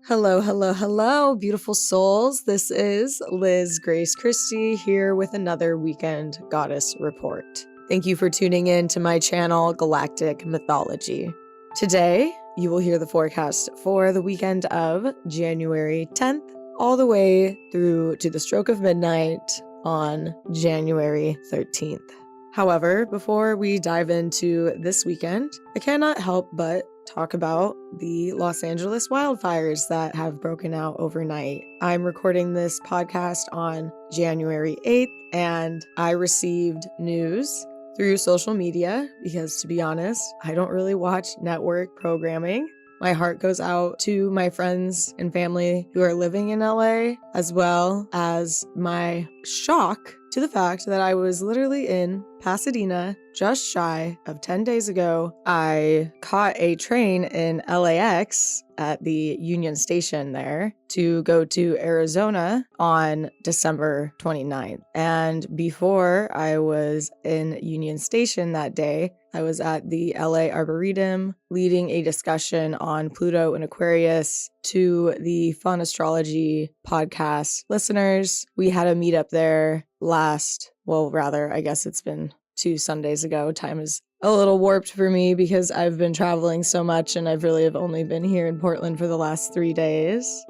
Hello, hello, hello, beautiful souls. This is Lizz Grace Christie here with another Weekend Goddess Report. Thank you for tuning in to my channel, Galactic Mythology. Today, you will hear the forecast for the weekend of January 10th all the way through to the stroke of midnight on January 13th. However, before we dive into this weekend, I cannot help but talk about the Los Angeles wildfires that have broken out overnight. I'm recording this podcast on January 8th, and I received news through social media because, to be honest, I don't really watch network programming. My heart goes out to my friends and family who are living in LA, as well as my shock to the fact that I was literally in Pasadena just shy of 10 days ago. I caught a train in LAX at the Union Station there to go to Arizona on December 29th. And before I was in Union Station that day, I was at the LA Arboretum leading a discussion on Pluto and Aquarius to the Fun Astrology podcast listeners. We had a meetup there I guess it's been 2 Sundays ago. Time is a little warped for me because I've been traveling so much and I've really have only been here in Portland for the last 3 days.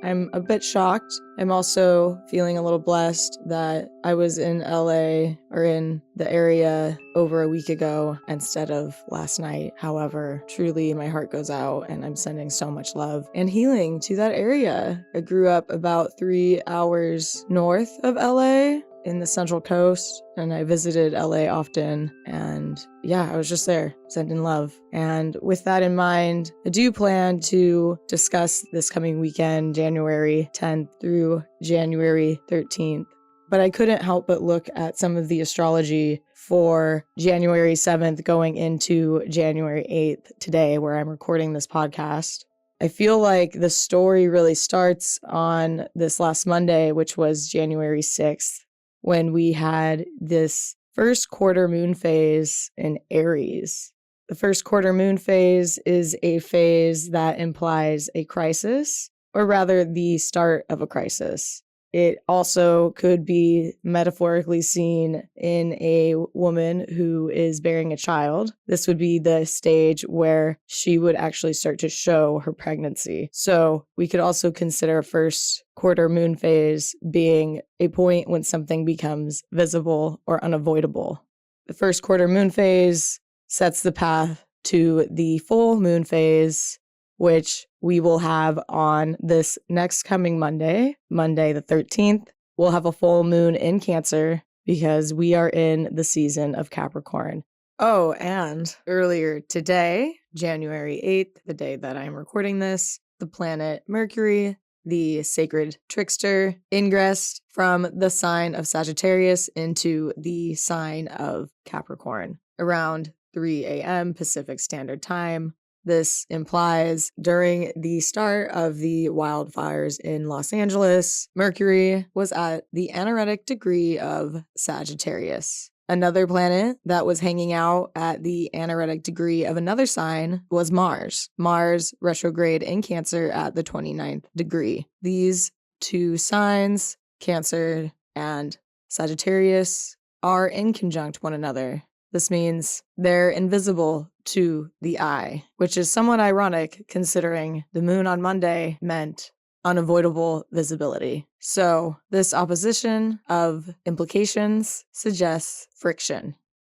I'm a bit shocked. I'm also feeling a little blessed that I was in LA or in the area over a week ago instead of last night. However, truly my heart goes out and I'm sending so much love and healing to that area. I grew up about 3 hours north of LA in the Central Coast, and I visited LA often, and I was just there sending love. And with that in mind, I do plan to discuss this coming weekend, January 10th through January 13th. But I couldn't help but look at some of the astrology for January 7th going into January 8th today, where I'm recording this podcast. I feel like the story really starts on this last Monday, which was January 6th. When we had this first quarter moon phase in Aries. The first quarter moon phase is a phase that implies a crisis, or rather the start of a crisis. It also could be metaphorically seen in a woman who is bearing a child. This would be the stage where she would actually start to show her pregnancy. So we could also consider first quarter moon phase being a point when something becomes visible or unavoidable. The first quarter moon phase sets the path to the full moon phase, which we will have on this next coming Monday the 13th. We'll have a full moon in Cancer because we are in the season of Capricorn. Oh, and earlier today, January 8th, the day that I'm recording this, the planet Mercury, the sacred trickster, ingressed from the sign of Sagittarius into the sign of Capricorn around 3 a.m. Pacific Standard Time. This implies during the start of the wildfires in Los Angeles, Mercury was at the Anaretic degree of Sagittarius. Another planet that was hanging out at the Anaretic degree of another sign was Mars. Mars retrograde in Cancer at the 29th degree. These two signs, Cancer and Sagittarius, are in conjunct one another. This means they're invisible to the eye, which is somewhat ironic considering the moon on Monday meant unavoidable visibility. So this opposition of implications suggests friction.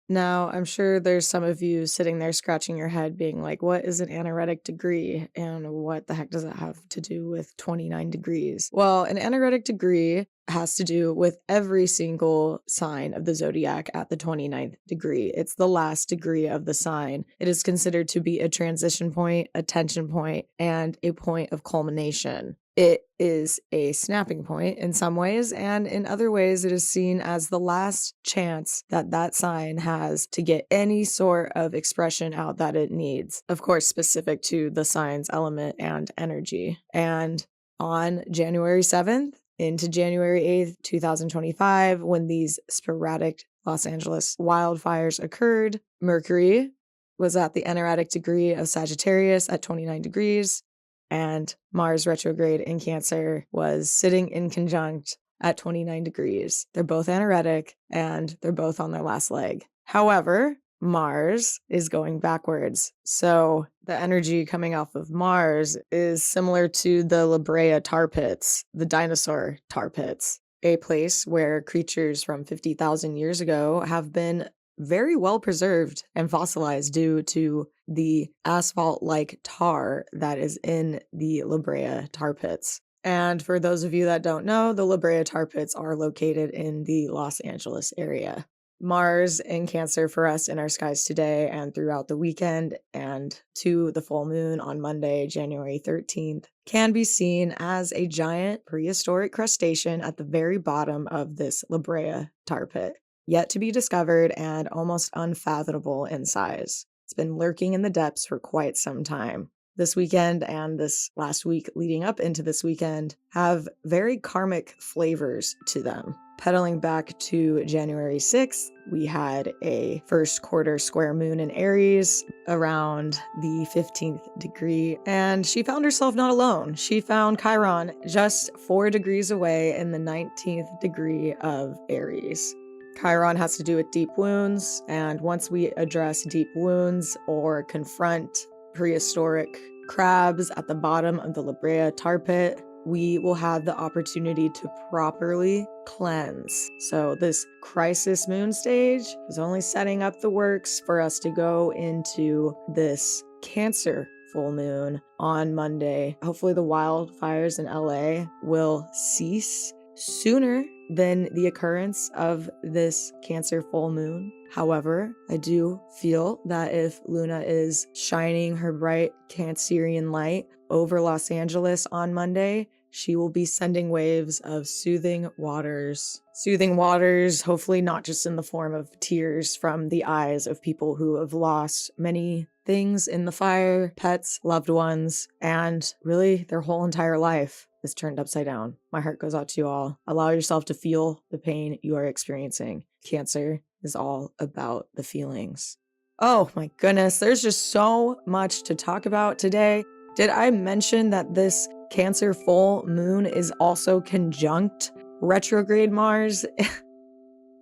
Now, I'm sure there's some of you sitting there scratching your head being like, what is an anaretic degree and what the heck does that have to do with 29 degrees? Well, an anaretic degree has to do with every single sign of the zodiac at the 29th degree. It's the last degree of the sign. It is considered to be a transition point, a tension point, and a point of culmination. It is a snapping point in some ways, and in other ways, it is seen as the last chance that that sign has to get any sort of expression out that it needs. Of course, specific to the sign's element and energy. And on January 7th into January 8th, 2025, when these sporadic Los Angeles wildfires occurred, Mercury was at the Anaretic degree of Sagittarius at 29 degrees. and Mars retrograde in Cancer was sitting in conjunct at 29 degrees. They're both anaretic and they're both on their last leg. However, Mars is going backwards. So the energy coming off of Mars is similar to the La Brea tar pits, the dinosaur tar pits, a place where creatures from 50,000 years ago have been very well preserved and fossilized due to the asphalt-like tar that is in the La Brea tar pits. And for those of you that don't know, the La Brea tar pits are located in the Los Angeles area. Mars in Cancer for us in our skies today and throughout the weekend and to the full moon on Monday, January 13th, can be seen as a giant prehistoric crustacean at the very bottom of this La Brea tar pit, yet to be discovered and almost unfathomable in size. It's been lurking in the depths for quite some time. This weekend and this last week leading up into this weekend have very karmic flavors to them. Pedaling back to January 6th, we had a first quarter square moon in Aries around the 15th degree, and she found herself not alone. She found Chiron just 4 degrees away in the 19th degree of Aries. Chiron has to do with deep wounds, and once we address deep wounds or confront prehistoric crabs at the bottom of the La Brea tar pit, we will have the opportunity to properly cleanse. So this crisis moon stage is only setting up the works for us to go into this Cancer full moon on Monday. Hopefully the wildfires in LA will cease sooner than the occurrence of this Cancer full moon. However, I do feel that if Luna is shining her bright Cancerian light over Los Angeles on Monday, she will be sending waves of soothing waters. Soothing waters, hopefully not just in the form of tears from the eyes of people who have lost many things in the fire, pets, loved ones, and really their whole entire life is turned upside down. My heart goes out to you all. Allow yourself to feel the pain you are experiencing. Cancer is all about the feelings. Oh my goodness, there's just so much to talk about today. Did I mention that this Cancer full moon is also conjunct retrograde Mars?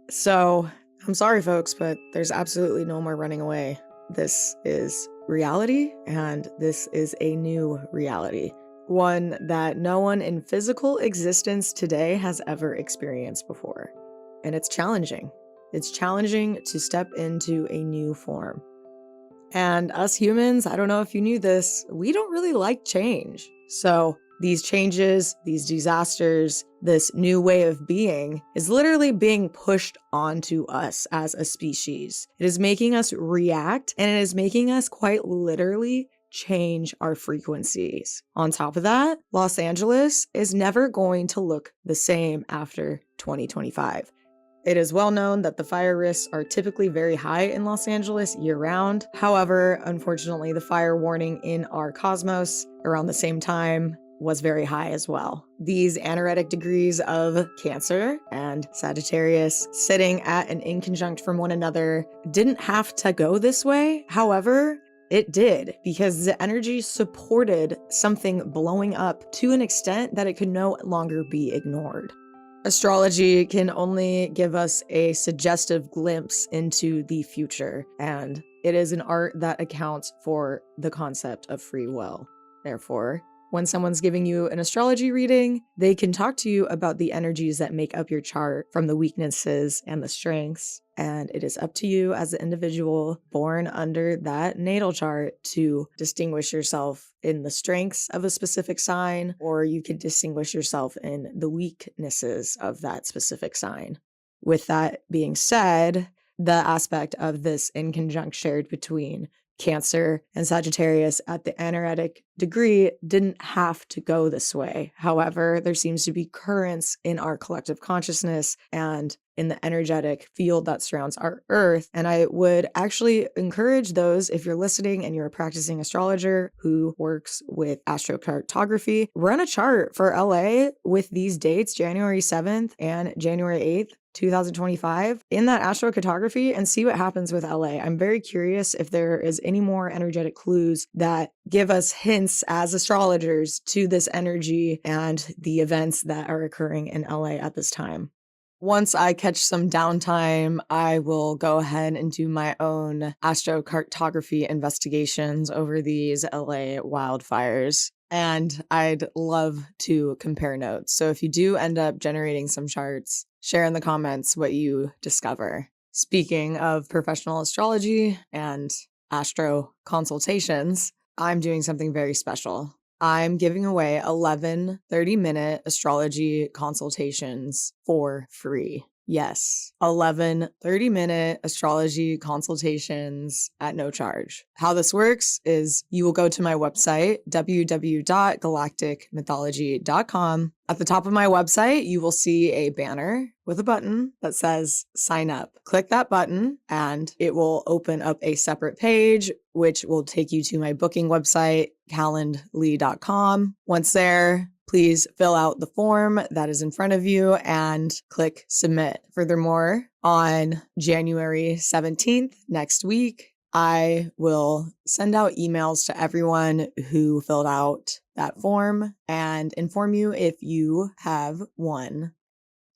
So I'm sorry, folks, but there's absolutely no more running away. This is reality, and this is a new reality. One that no one in physical existence today has ever experienced before. And it's challenging. It's challenging to step into a new form. And us humans, I don't know if you knew this, we don't really like change. So these changes, these disasters, this new way of being is literally being pushed onto us as a species. It is making us react, and it is making us quite literally change our frequencies. On top of that, Los Angeles is never going to look the same after 2025. It is well known that the fire risks are typically very high in Los Angeles year-round. However, unfortunately, the fire warning in our cosmos around the same time was very high as well. These anaretic degrees of Cancer and Sagittarius sitting at an inconjunct from one another didn't have to go this way. However, it did, because the energy supported something blowing up to an extent that it could no longer be ignored. Astrology can only give us a suggestive glimpse into the future, and it is an art that accounts for the concept of free will. Therefore, when someone's giving you an astrology reading, they can talk to you about the energies that make up your chart from the weaknesses and the strengths. And it is up to you as an individual born under that natal chart to distinguish yourself in the strengths of a specific sign, or you could distinguish yourself in the weaknesses of that specific sign. With that being said, the aspect of this inconjunct shared between Cancer and Sagittarius at the anaretic degree didn't have to go this way. However, there seems to be currents in our collective consciousness and in the energetic field that surrounds our Earth. And I would actually encourage those, if you're listening and you're a practicing astrologer who works with astrocartography, run a chart for LA with these dates, January 7th and January 8th. 2025 in that astrocartography and see what happens with LA. I'm very curious if there is any more energetic clues that give us hints as astrologers to this energy and the events that are occurring in LA at this time. Once I catch some downtime, I will go ahead and do my own astrocartography investigations over these LA wildfires. And I'd love to compare notes. So if you do end up generating some charts, share in the comments what you discover. Speaking of professional astrology and astro consultations, I'm doing something very special. I'm giving away 11 30-minute astrology consultations for free. Yes, 11 30-minute astrology consultations at no charge. How this works is you will go to my website, www.galacticmythology.com. At the top of my website, you will see a banner with a button that says sign up. Click that button and it will open up a separate page, which will take you to my booking website, calendly.com. Once there, please fill out the form that is in front of you and click submit. Furthermore, on January 17th, next week, I will send out emails to everyone who filled out that form and inform you if you have won.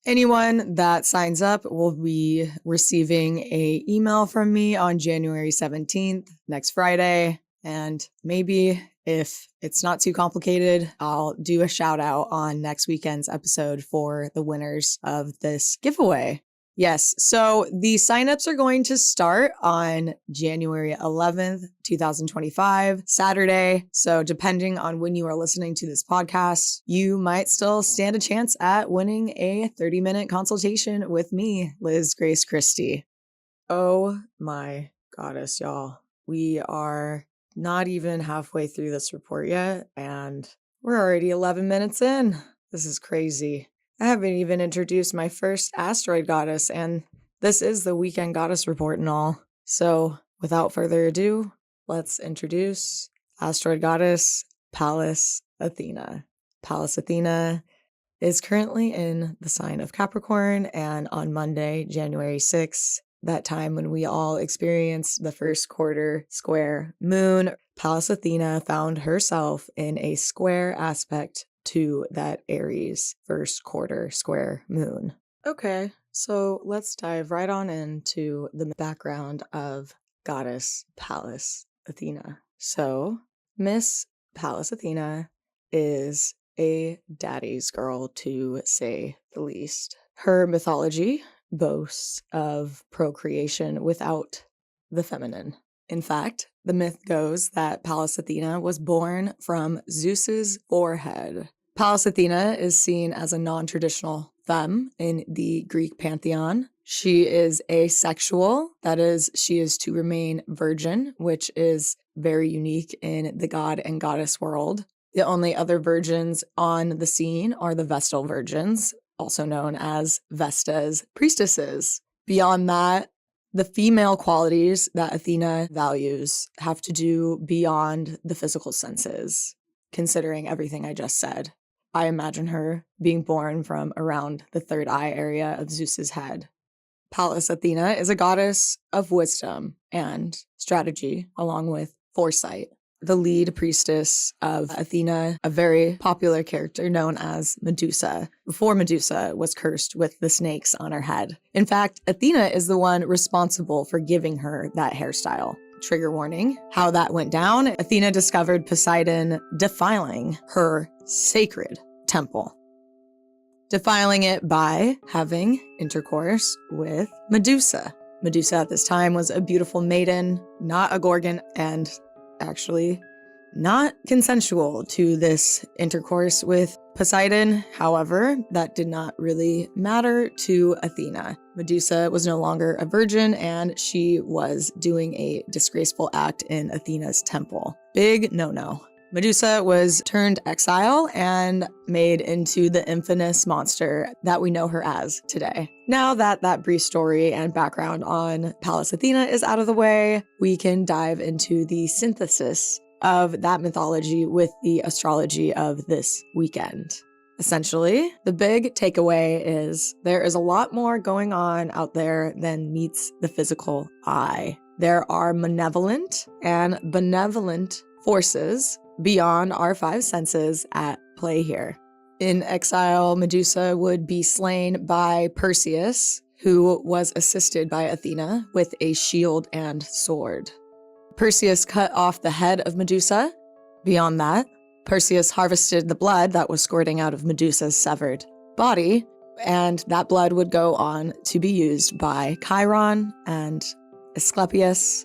Anyone that signs up will be receiving an email from me on January 17th, next Friday, and maybe if it's not too complicated, I'll do a shout out on next weekend's episode for the winners of this giveaway. Yes, so the signups are going to start on January 11th, 2025, Saturday. So depending on when you are listening to this podcast, you might still stand a chance at winning a 30-minute consultation with me, Lizz Grace Christie. Oh my goddess, y'all. We are not even halfway through this report yet, and we're already 11 minutes in. This is crazy. I haven't even introduced my first asteroid goddess, and this is the weekend goddess report and all. So without further ado, let's introduce asteroid goddess Pallas Athena. Pallas Athena is currently in the sign of Capricorn, and on Monday, January 6th, that time when we all experienced the first quarter square moon, Pallas Athena found herself in a square aspect to that Aries first quarter square moon. Okay, so let's dive right on into the background of goddess Pallas Athena. So, Miss Pallas Athena is a daddy's girl, to say the least. Her mythology boasts of procreation without the feminine. In fact, the myth goes that Pallas Athena was born from Zeus's forehead. Pallas Athena is seen as a non-traditional femme in the Greek pantheon. She is asexual, that is, she is to remain virgin, which is very unique in the god and goddess world. The only other virgins on the scene are the Vestal virgins, also known as Vesta's priestesses. Beyond that, the female qualities that Athena values have to do beyond the physical senses, considering everything I just said. I imagine her being born from around the third eye area of Zeus's head. Pallas Athena is a goddess of wisdom and strategy, along with foresight. The lead priestess of Athena, a very popular character known as Medusa, before Medusa was cursed with the snakes on her head. In fact, Athena is the one responsible for giving her that hairstyle. Trigger warning, how that went down. Athena discovered Poseidon defiling her sacred temple. Defiling it by having intercourse with Medusa. Medusa at this time was a beautiful maiden, not a Gorgon, and actually not consensual to this intercourse with Poseidon. However, that did not really matter to Athena. Medusa was no longer a virgin, and she was doing a disgraceful act in Athena's temple. Big no-no. Medusa was turned exile and made into the infamous monster that we know her as today. Now that that brief story and background on Pallas Athena is out of the way, we can dive into the synthesis of that mythology with the astrology of this weekend. Essentially, the big takeaway is there is a lot more going on out there than meets the physical eye. There are malevolent and benevolent forces beyond our five senses at play here. In exile, Medusa would be slain by Perseus, who was assisted by Athena with a shield and sword. Perseus cut off the head of Medusa. Beyond that, Perseus harvested the blood that was squirting out of Medusa's severed body, and that blood would go on to be used by Chiron and Asclepius,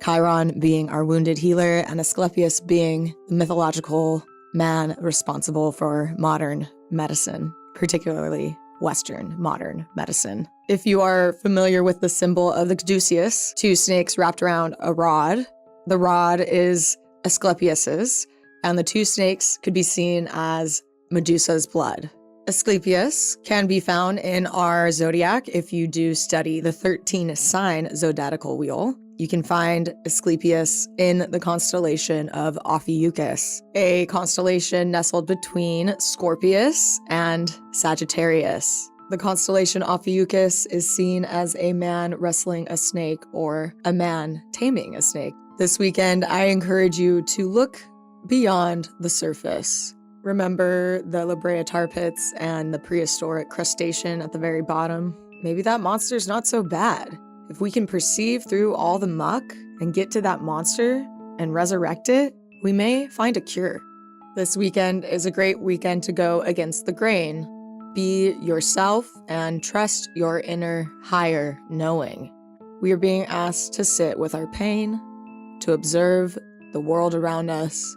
Chiron being our wounded healer, and Asclepius being the mythological man responsible for modern medicine, particularly Western modern medicine. If you are familiar with the symbol of the caduceus, two snakes wrapped around a rod, the rod is Asclepius's, and the two snakes could be seen as Medusa's blood. Asclepius can be found in our zodiac if you do study the 13-sign zodiacal wheel. You can find Asclepius in the constellation of Ophiuchus, a constellation nestled between Scorpius and Sagittarius. The constellation Ophiuchus is seen as a man wrestling a snake or a man taming a snake. This weekend, I encourage you to look beyond the surface. Remember the La Brea tar pits and the prehistoric crustacean at the very bottom? Maybe that monster's not so bad. If we can perceive through all the muck and get to that monster and resurrect it, we may find a cure. This weekend is a great weekend to go against the grain. Be yourself and trust your inner higher knowing. We are being asked to sit with our pain, to observe the world around us,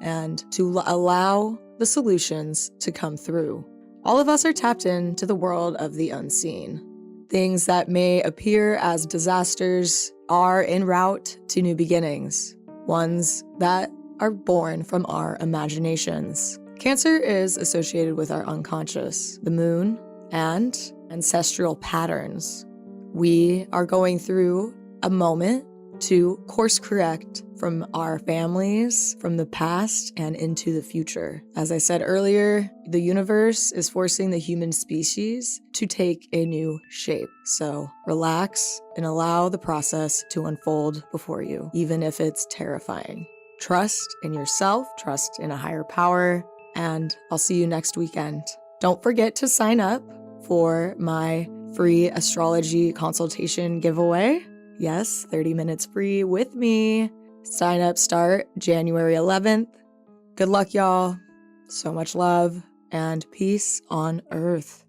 and to allow the solutions to come through. All of us are tapped into the world of the unseen. Things that may appear as disasters are en route to new beginnings, ones that are born from our imaginations. Cancer is associated with our unconscious, the moon, and ancestral patterns. We are going through a moment to course correct from our families, from the past, and into the future. As I said earlier, the universe is forcing the human species to take a new shape. So relax and allow the process to unfold before you, even if it's terrifying. Trust in yourself, trust in a higher power, and I'll see you next weekend. Don't forget to sign up for my free astrology consultation giveaway. Yes, 30 minutes free with me. Sign up start January 11th. Good luck, y'all. So much love and peace on earth.